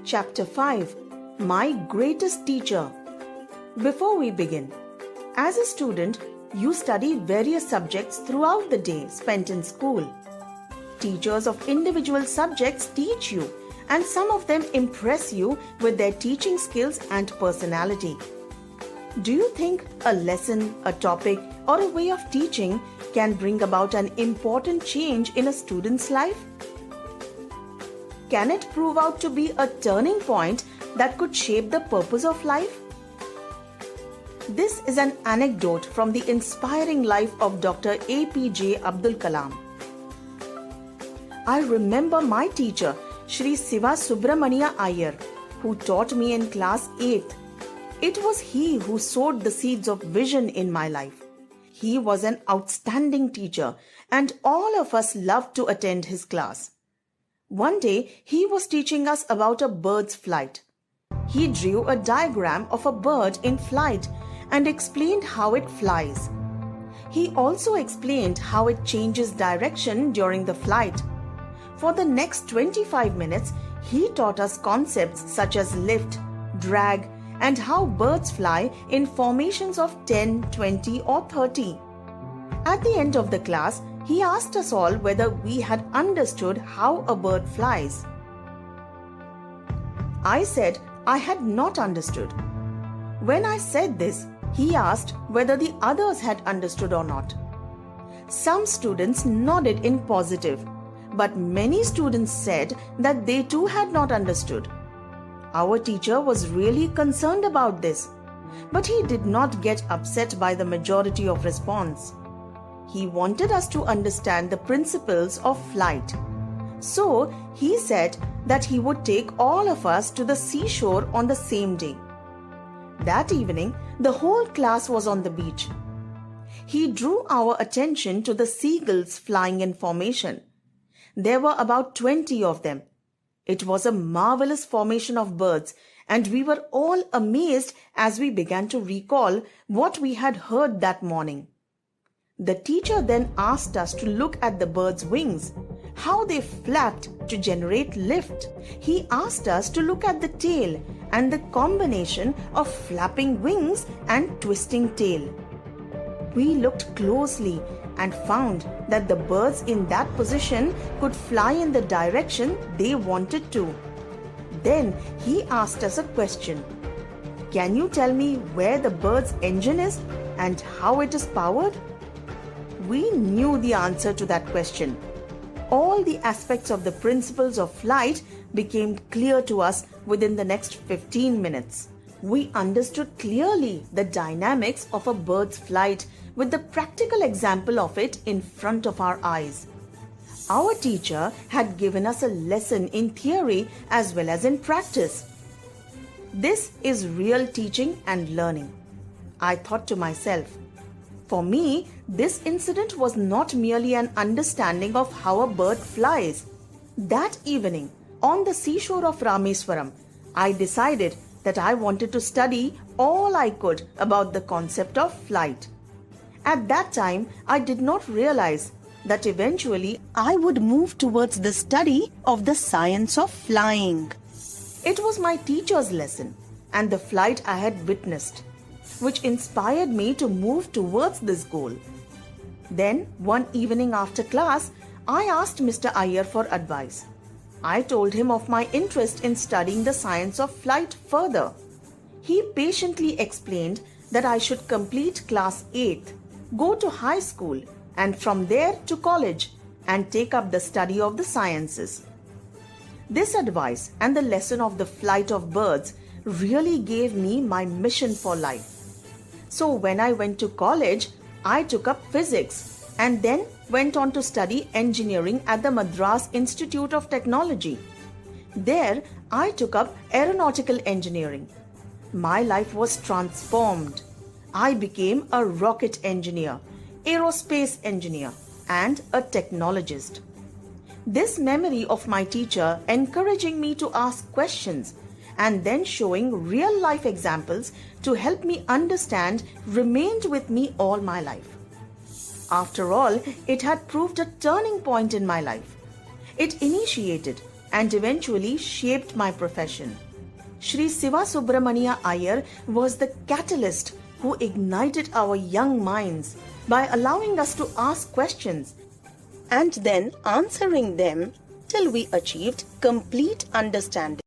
Chapter 5, My Greatest Teacher. Before we begin, as a student, you study various subjects throughout the day spent in school. Teachers of individual subjects teach you, and some of them impress you with their teaching skills and personality. Do you think a lesson, a topic, or a way of teaching can bring about an important change in a student's life? Can it prove out to be a turning point that could shape the purpose of life? This is an anecdote from the inspiring life of Dr. APJ Abdul Kalam. I remember my teacher, Shri Siva Subramania Iyer, who taught me in class 8th. It was he who sowed the seeds of vision in my life. He was an outstanding teacher, and all of us loved to attend his class. One day, he was teaching us about a bird's flight. He drew a diagram of a bird in flight and explained how it flies. He also explained how it changes direction during the flight. For the next 25 minutes, he taught us concepts such as lift, drag, and how birds fly in formations of 10, 20, or 30. At the end of the class, he asked us all whether we had understood how a bird flies. I said I had not understood. When I said this, he asked whether the others had understood or not. Some students nodded in positive, but many students said that they too had not understood. Our teacher was really concerned about this, but he did not get upset by the majority of response. He wanted us to understand the principles of flight. So he said that he would take all of us to the seashore on the same day. That evening, the whole class was on the beach. He drew our attention to the seagulls flying in formation. There were about 20 of them. It was a marvelous formation of birds, and we were all amazed as we began to recall what we had heard that morning. The teacher then asked us to look at the birds' wings, how they flapped to generate lift. He asked us to look at the tail and the combination of flapping wings and twisting tail. We looked closely and found that the birds in that position could fly in the direction they wanted to. Then he asked us a question. Can you tell me where the bird's engine is and how it is powered? We knew the answer to that question. All the aspects of the principles of flight became clear to us within the next 15 minutes. We understood clearly the dynamics of a bird's flight with the practical example of it in front of our eyes. Our teacher had given us a lesson in theory as well as in practice. This is real teaching and learning. I thought to myself, for me, this incident was not merely an understanding of how a bird flies. That evening, on the seashore of Rameswaram, I decided that I wanted to study all I could about the concept of flight. At that time, I did not realize that eventually I would move towards the study of the science of flying. It was my teacher's lesson and the flight I had witnessed, which inspired me to move towards this goal. Then, one evening after class, I asked Mr. Iyer for advice. I told him of my interest in studying the science of flight further. He patiently explained that I should complete class 8th, go to high school, and from there to college, and take up the study of the sciences. This advice and the lesson of the flight of birds really gave me my mission for life. So when I went to college, I took up physics and then went on to study engineering at the Madras Institute of Technology. There, I took up aeronautical engineering. My life was transformed. I became a rocket engineer, aerospace engineer, and a technologist. This memory of my teacher encouraging me to ask questions and then showing real-life examples to help me understand remained with me all my life. After all, it had proved a turning point in my life. It initiated and eventually shaped my profession. Shri Siva Subramania Iyer was the catalyst who ignited our young minds by allowing us to ask questions and then answering them till we achieved complete understanding.